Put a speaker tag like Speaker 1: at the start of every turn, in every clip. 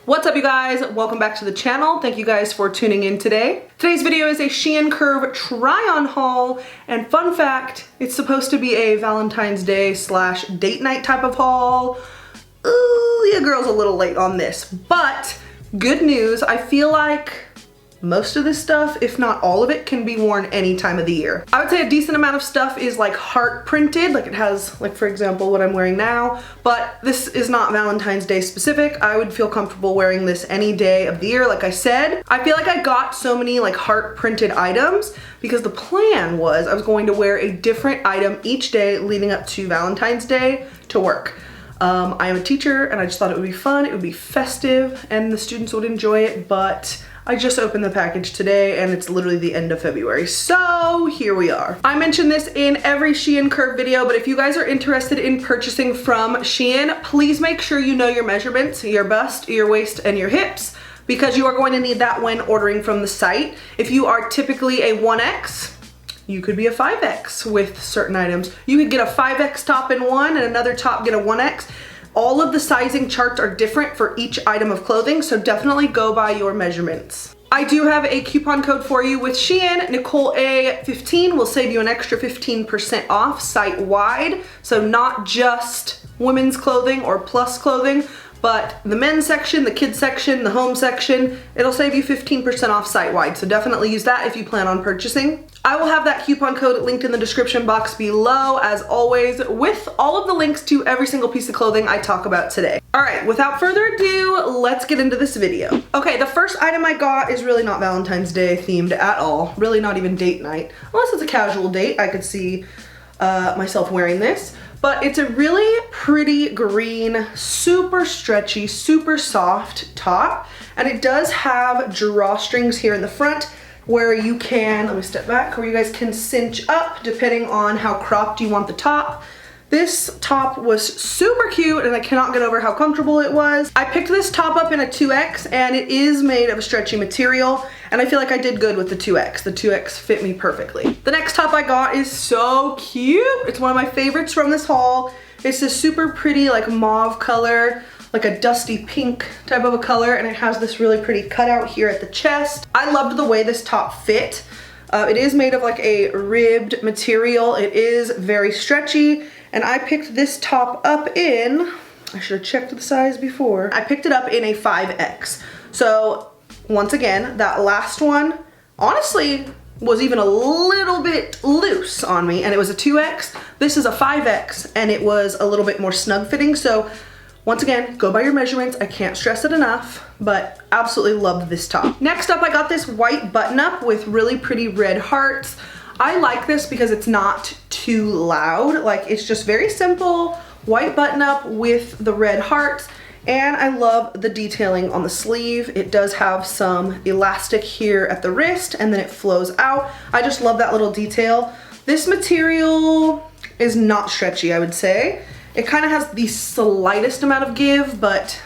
Speaker 1: What's up, you guys? Welcome back to the channel. Thank you guys for tuning in today. Today's video is a SHEIN Curve try-on haul, and fun fact, it's supposed to be a Valentine's Day / date night type of haul. Ooh, yeah, girl's a little late on this, but good news, I feel like most of this stuff, if not all of it, can be worn any time of the year. I would say a decent amount of stuff is like heart printed, like it has, like for example, what I'm wearing now, but this is not Valentine's Day specific. I would feel comfortable wearing this any day of the year, like I said. I feel like I got so many like heart printed items because the plan was I was going to wear a different item each day leading up to Valentine's Day to work. I am a teacher and I just thought it would be fun, it would be festive, and the students would enjoy it, but I just opened the package today and it's literally the end of February, so here we are. I mention this in every SHEIN Curve video, but if you guys are interested in purchasing from SHEIN, please make sure you know your measurements, your bust, your waist, and your hips, because you are going to need that when ordering from the site. If you are typically a 1X, you could be a 5X with certain items. You could get a 5X top in one and another top get a 1X. All of the sizing charts are different for each item of clothing, so definitely go by your measurements. I do have a coupon code for you with SHEIN. NicoleA15 will save you an extra 15% off site-wide, so not just women's clothing or plus clothing, but the men's section, the kids section, the home section, it'll save you 15% off site-wide, so definitely use that if you plan on purchasing. I will have that coupon code linked in the description box below, as always, with all of the links to every single piece of clothing I talk about today. All right, without further ado, let's get into this video. Okay, the first item I got is really not Valentine's Day themed at all, really not even date night. Unless it's a casual date, I could see myself wearing this. But it's a really pretty green, super stretchy, super soft top. And it does have drawstrings here in the front where you can, let me step back, where you guys can cinch up depending on how cropped you want the top. This top was super cute and I cannot get over how comfortable it was. I picked this top up in a 2X and it is made of a stretchy material, and I feel like I did good with the 2X. The 2X fit me perfectly. The next top I got is so cute. It's one of my favorites from this haul. It's this super pretty like mauve color, like a dusty pink type of a color, and it has this really pretty cutout here at the chest. I loved the way this top fit. It is made of like a ribbed material. It is very stretchy, and I picked this top up in, I should have checked the size before. I picked it up in a 5X. So once again, that last one honestly was even a little bit loose on me, and it was a 2X. This is a 5X and it was a little bit more snug fitting. So once again, go by your measurements. I can't stress it enough, but absolutely loved this top. Next up, I got this white button up with really pretty red hearts. I like this because it's not too loud. Like, it's just very simple, white button up with the red hearts. And I love the detailing on the sleeve. It does have some elastic here at the wrist and then it flows out. I just love that little detail. This material is not stretchy, I would say. It kind of has the slightest amount of give, but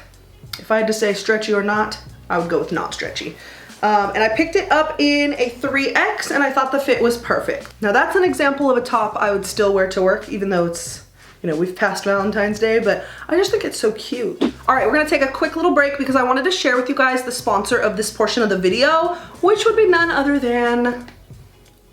Speaker 1: if I had to say stretchy or not, I would go with not stretchy. And I picked it up in a 3X and I thought the fit was perfect. Now that's an example of a top I would still wear to work, even though it's, you know, we've passed Valentine's Day, but I just think it's so cute. All right, we're gonna take a quick little break because I wanted to share with you guys the sponsor of this portion of the video, which would be none other than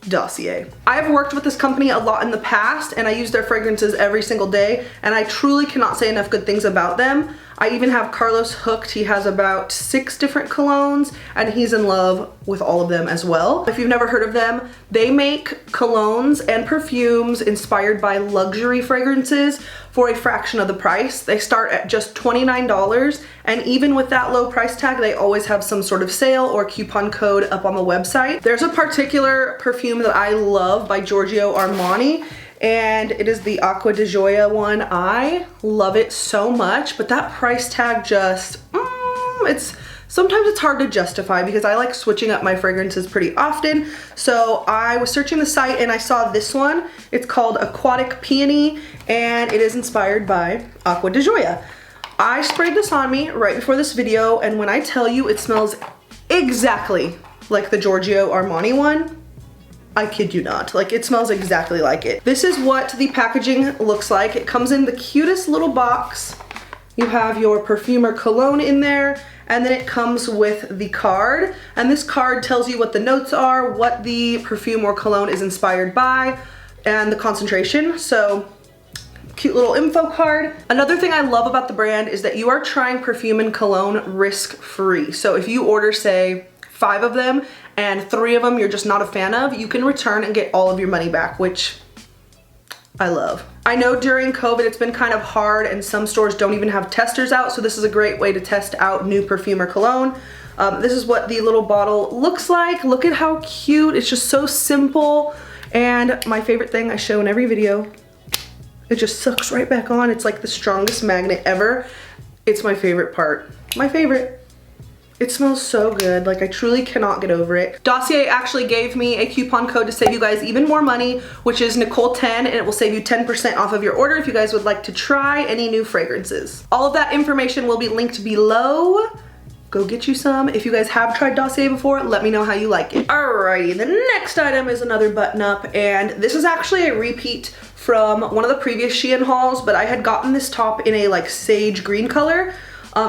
Speaker 1: Dossier. I've worked with this company a lot in the past and I use their fragrances every single day, and I truly cannot say enough good things about them. I even have Carlos hooked. He has about 6 different colognes and he's in love with all of them as well. If you've never heard of them, they make colognes and perfumes inspired by luxury fragrances for a fraction of the price. They start at just $29, and even with that low price tag, they always have some sort of sale or coupon code up on the website. There's a particular perfume that I love by Giorgio Armani, and it is the Acqua di Gioia one. I love it so much, but that price tag just, sometimes it's hard to justify because I like switching up my fragrances pretty often. So I was searching the site and I saw this one. It's called Aquatic Peony and it is inspired by Acqua di Gioia. I sprayed this on me right before this video, and when I tell you it smells exactly like the Giorgio Armani one, I kid you not. Like, it smells exactly like it. This is what the packaging looks like. It comes in the cutest little box. You have your perfume or cologne in there, and then it comes with the card, and this card tells you what the notes are, what the perfume or cologne is inspired by, and the concentration. So cute little info card. Another thing I love about the brand is that you are trying perfume and cologne risk-free. So if you order, say, 5 of them and 3 of them you're just not a fan of, you can return and get all of your money back, which I love. I know during COVID it's been kind of hard and some stores don't even have testers out, so this is a great way to test out new perfume or cologne. This is what the little bottle looks like. Look at how cute. It's just so simple. And my favorite thing I show in every video, it just sucks right back on. It's like the strongest magnet ever. It's my favorite part. My favorite. It smells so good. Like, I truly cannot get over it. Dossier actually gave me a coupon code to save you guys even more money, which is Nicole10, and it will save you 10% off of your order if you guys would like to try any new fragrances. All of that information will be linked below. Go get you some. If you guys have tried Dossier before, let me know how you like it. Alrighty, the next item is another button up, and this is actually a repeat from one of the previous SHEIN hauls, but I had gotten this top in a like sage green color.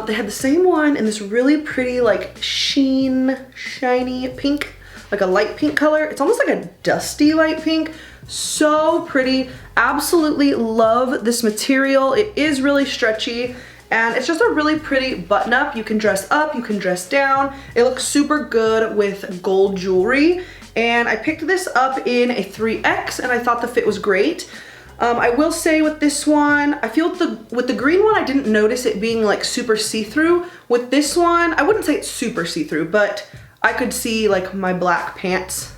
Speaker 1: They had the same one in this really pretty like sheen, shiny pink, like a light pink color. It's almost like a dusty light pink. So pretty. Absolutely love this material. It is really stretchy and it's just a really pretty button up. You can dress up, you can dress down. It looks super good with gold jewelry. And I picked this up in a 3X and I thought the fit was great. I will say with this one, I feel with the green one, I didn't notice it being like super see-through. With this one, I wouldn't say it's super see-through, but I could see like my black pants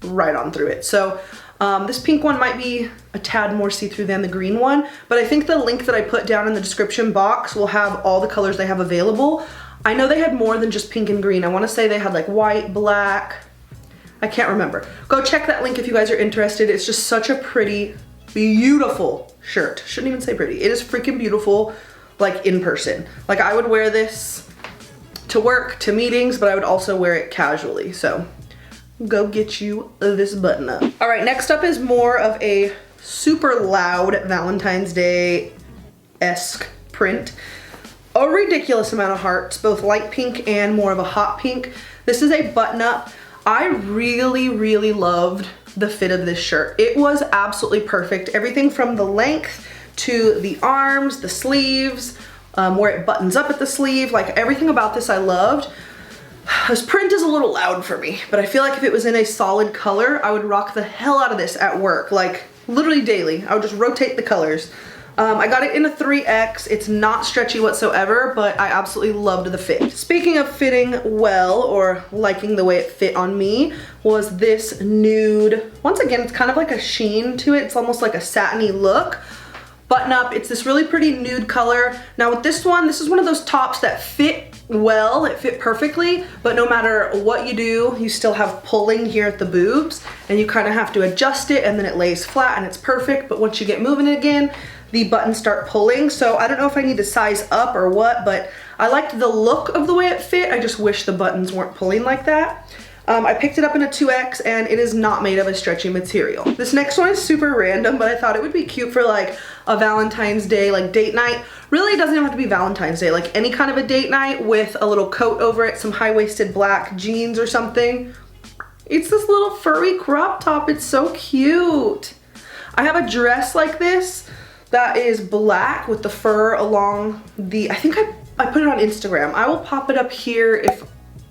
Speaker 1: right on through it. So this pink one might be a tad more see-through than the green one, but I think the link that I put down in the description box will have all the colors they have available. I know they had more than just pink and green. I want to say they had like white, black, I can't remember. Go check that link if you guys are interested. It's just such a pretty, beautiful shirt. Shouldn't even say pretty. It is freaking beautiful, like in person. Like I would wear this to work, to meetings, but I would also wear it casually. So go get you this button up. All right, next up is more of a super loud Valentine's Day-esque print. A ridiculous amount of hearts, both light pink and more of a hot pink. This is a button up. I really, really loved the fit of this shirt. It was absolutely perfect. Everything from the length to the arms, the sleeves, where it buttons up at the sleeve, like everything about this I loved. This print is a little loud for me, but I feel like if it was in a solid color, I would rock the hell out of this at work, like literally daily. I would just rotate the colors. I got it in a 3X. It's not stretchy whatsoever, but I absolutely loved the fit. Speaking of fitting well, or liking the way it fit on me, was this nude. Once again, it's kind of like a sheen to it. It's almost like a satiny look. Button up, it's this really pretty nude color. Now with this one, this is one of those tops that fit well, it fit perfectly, but no matter what you do, you still have pulling here at the boobs, and you kind of have to adjust it, and then it lays flat and it's perfect, but once you get moving it again, the buttons start pulling. So I don't know if I need to size up or what, but I liked the look of the way it fit. I just wish the buttons weren't pulling like that. I picked it up in a 2X and it is not made of a stretchy material. This next one is super random, but I thought it would be cute for like a Valentine's Day, like date night. Really, it doesn't even have to be Valentine's Day, like any kind of a date night with a little coat over it, some high-waisted black jeans or something. It's this little furry crop top. It's so cute. I have a dress like this that is black with the fur along the, I think I put it on Instagram. I will pop it up here if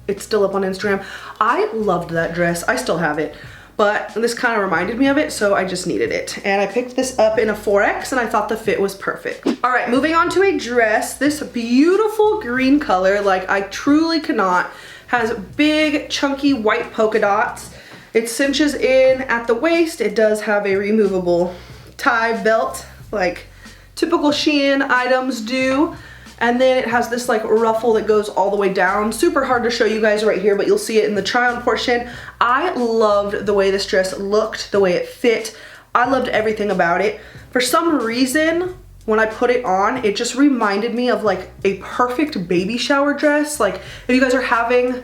Speaker 1: it's still up on Instagram. I loved that dress. I still have it, but this kind of reminded me of it, so I just needed it. And I picked this up in a 4X and I thought the fit was perfect. All right, moving on to a dress. This beautiful green color, like I truly cannot, has big chunky white polka dots. It cinches in at the waist. It does have a removable tie belt, like typical SHEIN items do. And then it has this like ruffle that goes all the way down. Super hard to show you guys right here, but you'll see it in the try on portion. I loved the way this dress looked, the way it fit. I loved everything about it. For some reason, when I put it on, it just reminded me of like a perfect baby shower dress. Like if you guys are having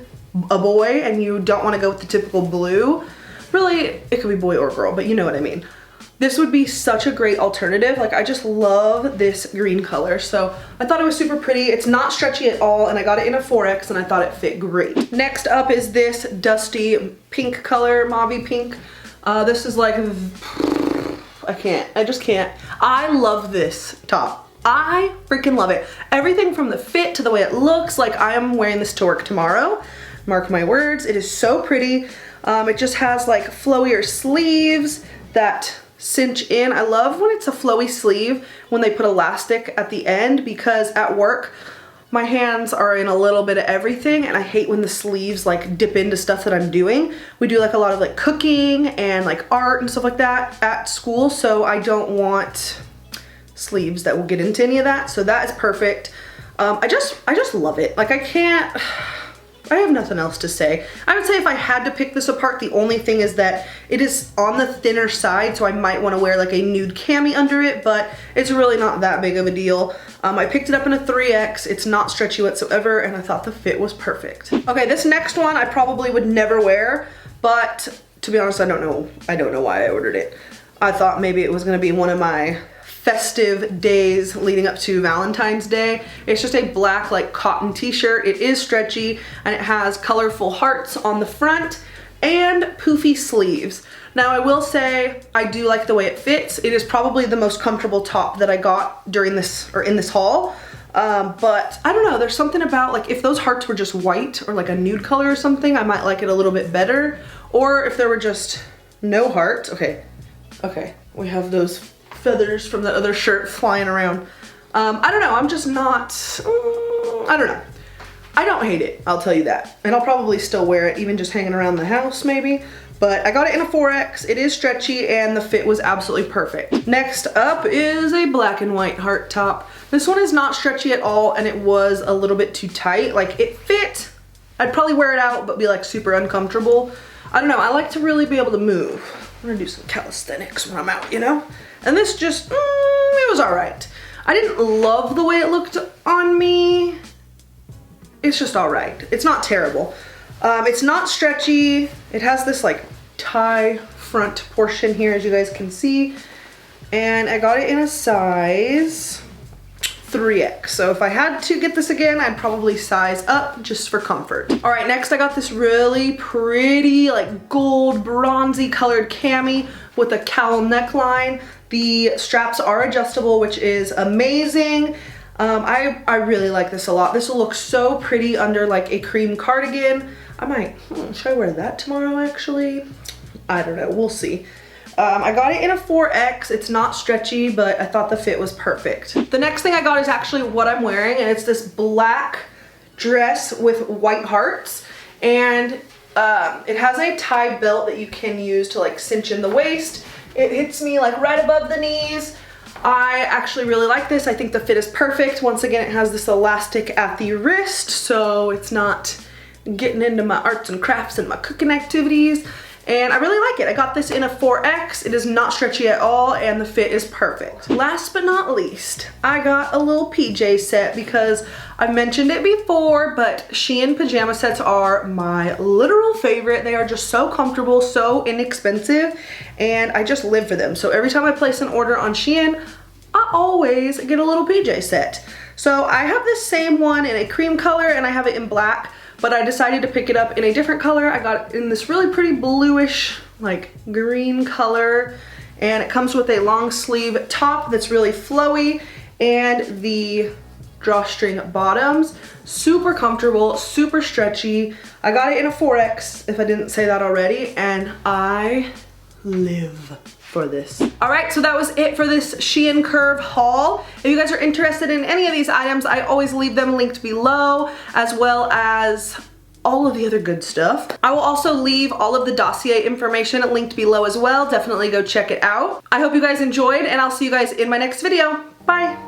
Speaker 1: a boy and you don't want to go with the typical blue, really it could be boy or girl, but you know what I mean. this would be such a great alternative. Like, I just love this green color. So I thought it was super pretty. It's not stretchy at all, and I got it in a 4X and I thought it fit great. Next up is this dusty pink color, mauve pink. This is like, I just can't. I love this top. I freaking love it. Everything from the fit to the way it looks, like I am wearing this to work tomorrow. Mark my words, it is so pretty. It just has like flowier sleeves that cinch in. I love when it's a flowy sleeve when they put elastic at the end, because at work my hands are in a little bit of everything and I hate when the sleeves like dip into stuff that I'm doing. We do like a lot of like cooking and like art and stuff like that at school, so I don't want sleeves that will get into any of that. So that is perfect. I just love it. Like, I have nothing else to say. I would say if I had to pick this apart, the only thing is that it is on the thinner side, so I might want to wear like a nude cami under it, but it's really not that big of a deal. I picked it up in a 3X. It's not stretchy whatsoever, and I thought the fit was perfect. Okay, this next one I probably would never wear, but to be honest, I don't know why I ordered it. I thought maybe it was gonna be one of my festive days leading up to Valentine's Day. It's just a black like cotton t-shirt. It is stretchy and it has colorful hearts on the front and poofy sleeves. Now I will say I do like the way it fits. It is probably the most comfortable top that I got during this or in this haul. But I don't know, there's something about like if those hearts were just white or like a nude color or something, I might like it a little bit better. Or if there were just no hearts. Okay, we have those feathers from the other shirt flying around. I don't know, I'm just not, I don't know. I don't hate it, I'll tell you that. And I'll probably still wear it, even just hanging around the house maybe. But I got it in a 4X, it is stretchy, and the fit was absolutely perfect. Next up is a black and white heart top. This one is not stretchy at all, and it was a little bit too tight. Like, it fit, I'd probably wear it out, but be like super uncomfortable. I don't know, I like to really be able to move. I'm gonna do some calisthenics when I'm out, you know? And this just, it was all right. I didn't love the way it looked on me. It's just all right. It's not terrible. It's not stretchy. It has this like tie front portion here, as you guys can see. And I got it in a size 3X. So if I had to get this again, I'd probably size up just for comfort. All right, next I got this really pretty like gold bronzy colored cami with a cowl neckline. The straps are adjustable, which is amazing. I really like this a lot. This will look so pretty under like a cream cardigan. I might, should I wear that tomorrow actually? I don't know, we'll see. I got it in a 4X. It's not stretchy, but I thought the fit was perfect. The next thing I got is actually what I'm wearing, and it's this black dress with white hearts. And it has a tie belt that you can use to like cinch in the waist. It hits me like right above the knees. I actually really like this. I think the fit is perfect. Once again, it has this elastic at the wrist, so it's not getting into my arts and crafts and my cooking activities. And I really like it. I got this in a 4X. It is not stretchy at all, and the fit is perfect. Last but not least, I got a little PJ set because I've mentioned it before, but SHEIN pajama sets are my literal favorite. They are just so comfortable, so inexpensive, and I just live for them. So every time I place an order on SHEIN, I always get a little PJ set. So I have this same one in a cream color, and I have it in black. But I decided to pick it up in a different color. I got it in this really pretty bluish, like green color. And it comes with a long sleeve top that's really flowy and the drawstring bottoms. Super comfortable, super stretchy. I got it in a 4X, if I didn't say that already, and I live for this. All right, so that was it for this SHEIN Curve haul. If you guys are interested in any of these items, I always leave them linked below, as well as all of the other good stuff. I will also leave all of the Dossier information linked below as well. Definitely go check it out. I hope you guys enjoyed, and I'll see you guys in my next video. Bye.